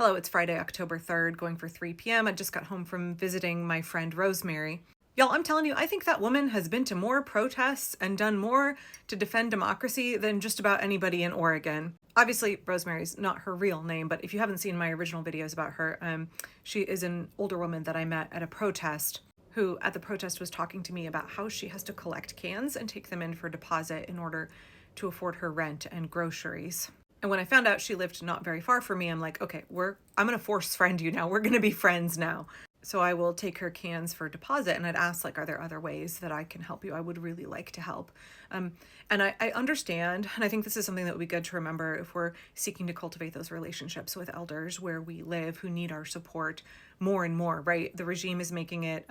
Hello, it's Friday, October 3rd, going for 3 p.m. I just got home from visiting my friend Rosemary. Y'all, I'm telling you, I think that woman has been to more protests and done more to defend democracy than just about anybody in Oregon. Obviously, Rosemary's not her real name, but if you haven't seen my original videos about her, she is an older woman that I met at a protest who at the protest was talking to me about how she has to collect cans and take them in for deposit in order to afford her rent and groceries. And when I found out she lived not very far from me, I'm like, okay, I'm going to force friend you now. We're going to be friends now. So I will take her cans for deposit. And I'd ask, like, are there other ways that I can help you? I would really like to help. And I understand, and I think this is something that would be good to remember if we're seeking to cultivate those relationships with elders where we live who need our support more and more, right? The regime is making it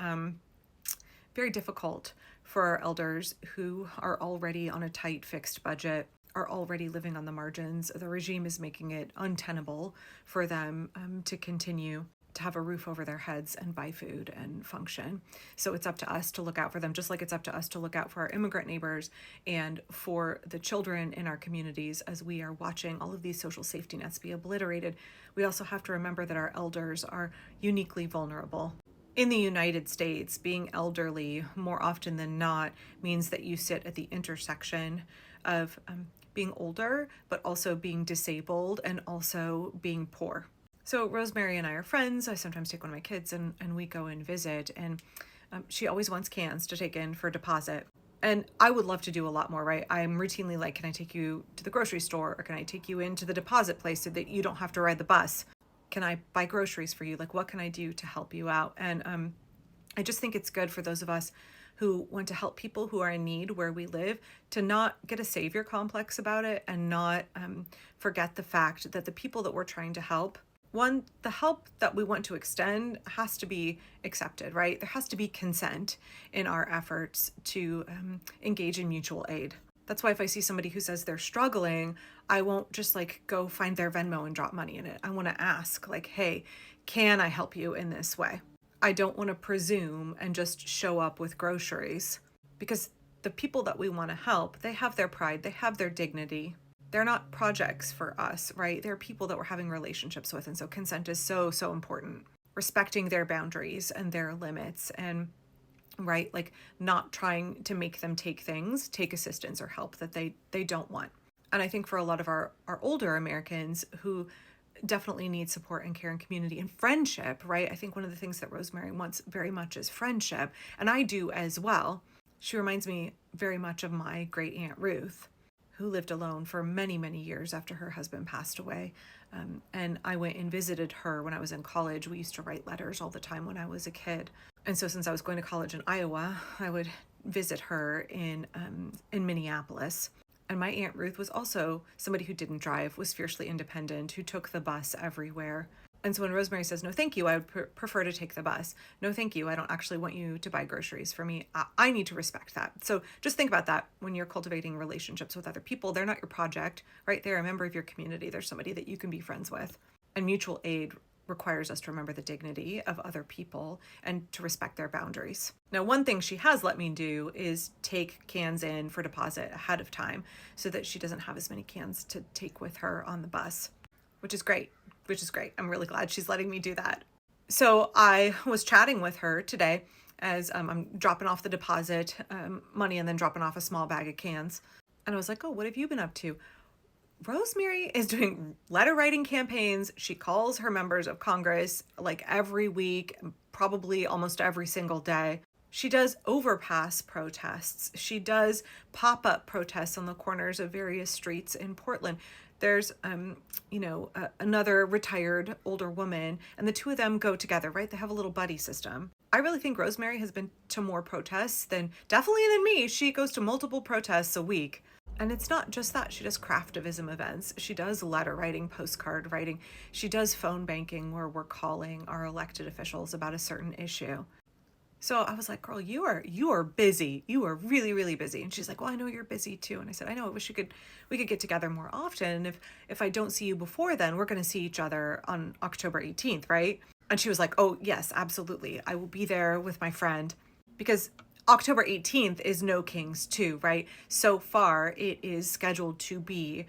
very difficult for our elders who are already on a tight fixed budget, are already living on the margins. The regime is making it untenable for them to continue to have a roof over their heads and buy food and function. So it's up to us to look out for them, just like it's up to us to look out for our immigrant neighbors and for the children in our communities as we are watching all of these social safety nets be obliterated. We also have to remember that our elders are uniquely vulnerable. In the United States, being elderly more often than not means that you sit at the intersection of being older, but also being disabled and also being poor. So Rosemary and I are friends. I sometimes take one of my kids and we go and visit, and she always wants cans to take in for deposit. And I would love to do a lot more, right? I'm routinely like, can I take you to the grocery store, or can I take you into the deposit place so that you don't have to ride the bus? Can I buy groceries for you? Like, what can I do to help you out? And I just think it's good for those of us who want to help people who are in need where we live to not get a savior complex about it and not forget the fact that the people that we're trying to help, one, the help that we want to extend has to be accepted, right? There has to be consent in our efforts to engage in mutual aid. That's why if I see somebody who says they're struggling, I won't just like go find their Venmo and drop money in it. I want to ask like, hey, can I help you in this way? I don't want to presume and just show up with groceries, because the people that we want to help, they have their pride, they have their dignity. They're not projects for us, right? They're people that we're having relationships with. And so consent is so, so important. Respecting their boundaries and their limits, and right, like not trying to make them take assistance or help that they don't want. And I think for a lot of our older Americans who definitely need support and care and community and friendship, right? I think one of the things that Rosemary wants very much is friendship, and I do as well. She reminds me very much of my great aunt Ruth, who lived alone for many, many years after her husband passed away. And I went and visited her when I was in college. We used to write letters all the time when I was a kid. And so since I was going to college in Iowa, I would visit her in Minneapolis. And my Aunt Ruth was also somebody who didn't drive, was fiercely independent, who took the bus everywhere. And so when Rosemary says, no, thank you, I would prefer to take the bus. No, thank you, I don't actually want you to buy groceries for me. I need to respect that. So just think about that when you're cultivating relationships with other people. They're not your project, right? They're a member of your community. They're somebody that you can be friends with. And mutual aid requires us to remember the dignity of other people and to respect their boundaries. Now, one thing she has let me do is take cans in for deposit ahead of time so that she doesn't have as many cans to take with her on the bus, which is great. I'm really glad she's letting me do that. So I was chatting with her today as I'm dropping off the deposit money and then dropping off a small bag of cans. And I was like, oh, what have you been up to? Rosemary is doing letter writing campaigns. She calls her members of Congress like every week, probably almost every single day. She does overpass protests. She does pop-up protests on the corners of various streets in Portland. There's, another retired older woman, and the two of them go together, right? They have a little buddy system. I really think Rosemary has been to more protests than me. She goes to multiple protests a week. And it's not just that. She does craftivism events. She does letter writing, postcard writing. She does phone banking where we're calling our elected officials about a certain issue. So I was like, girl, you are busy. You are really, really busy. And she's like, well, I know you're busy too. And I said, I know, I wish we could get together more often. And if I don't see you before then, we're going to see each other on October 18th, right? And she was like, oh yes, absolutely. I will be there with my friend, because October 18th is No Kings 2, right? So far, it is scheduled to be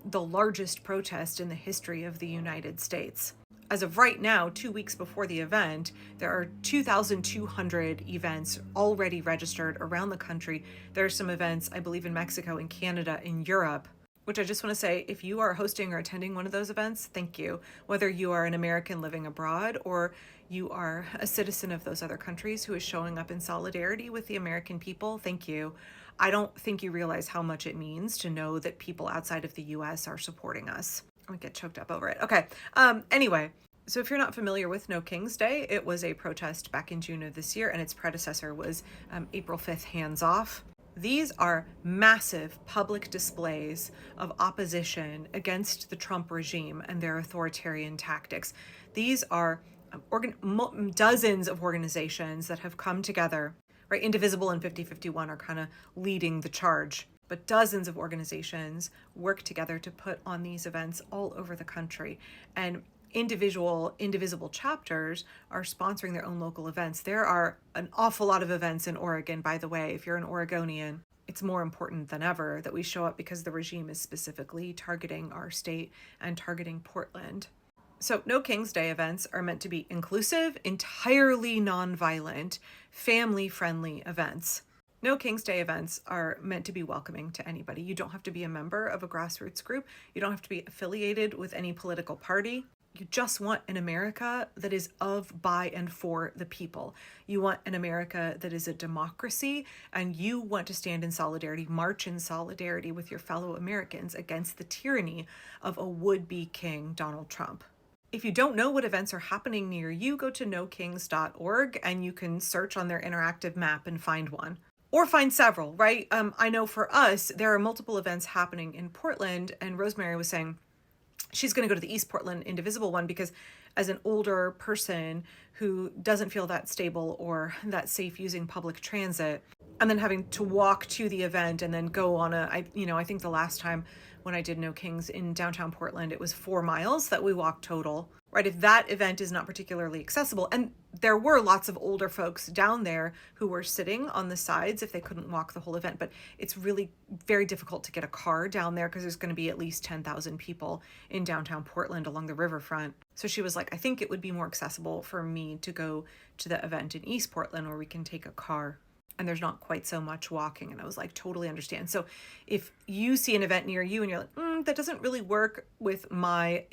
the largest protest in the history of the United States. As of right now, 2 weeks before the event, there are 2,200 events already registered around the country. There are some events, I believe, in Mexico, in Canada, in Europe, which I just want to say, if you are hosting or attending one of those events, thank you. Whether you are an American living abroad or you are a citizen of those other countries who is showing up in solidarity with the American people, thank you. I don't think you realize how much it means to know that people outside of the US are supporting us. I'm gonna get choked up over it. Okay. Anyway, so if you're not familiar with No King's Day, it was a protest back in June of this year, and its predecessor was April 5th, Hands Off. These are massive public displays of opposition against the Trump regime and their authoritarian tactics. These are dozens of organizations that have come together, right? Indivisible and 5051 are kind of leading the charge. But dozens of organizations work together to put on these events all over the country. And individual indivisible chapters are sponsoring their own local events. There are an awful lot of events in Oregon, by the way. If you're an Oregonian, it's more important than ever that we show up because the regime is specifically targeting our state and targeting Portland. So No King's Day events are meant to be inclusive, entirely nonviolent, family-friendly events. No King's Day events are meant to be welcoming to anybody. You don't have to be a member of a grassroots group. You don't have to be affiliated with any political party. You just want an America that is of, by, and for the people. You want an America that is a democracy, and you want to stand in solidarity, march in solidarity with your fellow Americans against the tyranny of a would-be king, Donald Trump. If you don't know what events are happening near you, go to nokings.org and you can search on their interactive map and find one. Or find several, right? I know for us, there are multiple events happening in Portland, and Rosemary was saying she's going to go to the East Portland Indivisible one because as an older person who doesn't feel that stable or that safe using public transit, and then having to walk to the event and then go on I think the last time when I did No Kings in downtown Portland, it was 4 miles that we walked total, right? If that event is not particularly accessible, and there were lots of older folks down there who were sitting on the sides if they couldn't walk the whole event, but it's really very difficult to get a car down there because there's going to be at least 10,000 people in downtown Portland along the riverfront. So she was like, I think it would be more accessible for me to go to the event in East Portland where we can take a car and there's not quite so much walking. And I was like, totally understand. So if you see an event near you and you're like, that doesn't really work with my,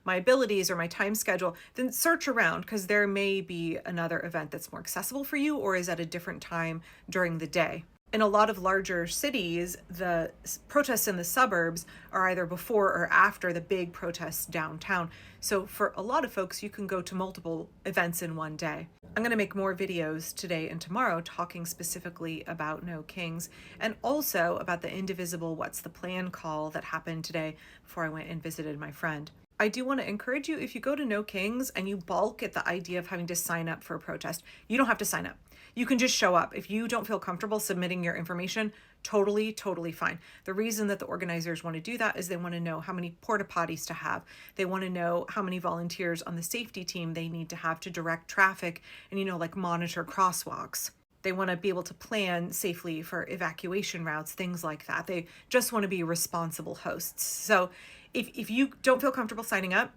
my abilities or my time schedule, then search around because there may be another event that's more accessible for you or is at a different time during the day. In a lot of larger cities, the protests in the suburbs are either before or after the big protests downtown. So for a lot of folks, you can go to multiple events in one day. I'm going to make more videos today and tomorrow talking specifically about No Kings and also about the Indivisible What's the Plan call that happened today before I went and visited my friend. I do want to encourage you, if you go to No Kings and you balk at the idea of having to sign up for a protest, you don't have to sign up. You can just show up. If you don't feel comfortable submitting your information, totally fine. The reason that the organizers want to do that is they want to know how many porta potties to have. They want to know how many volunteers on the safety team they need to have to direct traffic and, like monitor crosswalks. They want to be able to plan safely for evacuation routes, things like that. They just want to be responsible hosts. So if you don't feel comfortable signing up,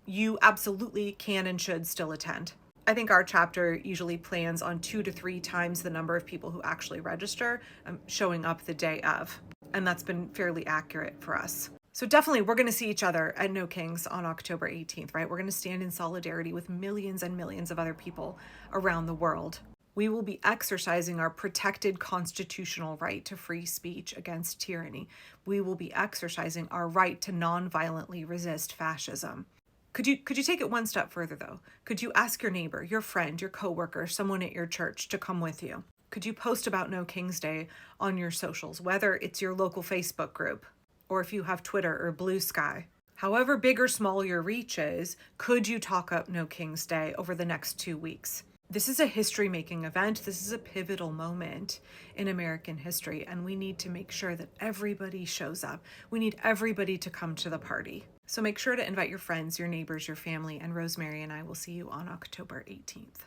you absolutely can and should still attend. I think our chapter usually plans on 2 to 3 times the number of people who actually register showing up the day of. And that's been fairly accurate for us. So definitely we're going to see each other at No Kings on October 18th, right? We're going to stand in solidarity with millions and millions of other people around the world. We will be exercising our protected constitutional right to free speech against tyranny. We will be exercising our right to nonviolently resist fascism. Could you take it one step further, though? Could you ask your neighbor, your friend, your coworker, someone at your church to come with you? Could you post about No King's Day on your socials, whether it's your local Facebook group or if you have Twitter or Blue Sky? However big or small your reach is, could you talk up No King's Day over the next 2 weeks? This is a history-making event. This is a pivotal moment in American history, and we need to make sure that everybody shows up. We need everybody to come to the party. So make sure to invite your friends, your neighbors, your family, and Rosemary and I will see you on October 18th.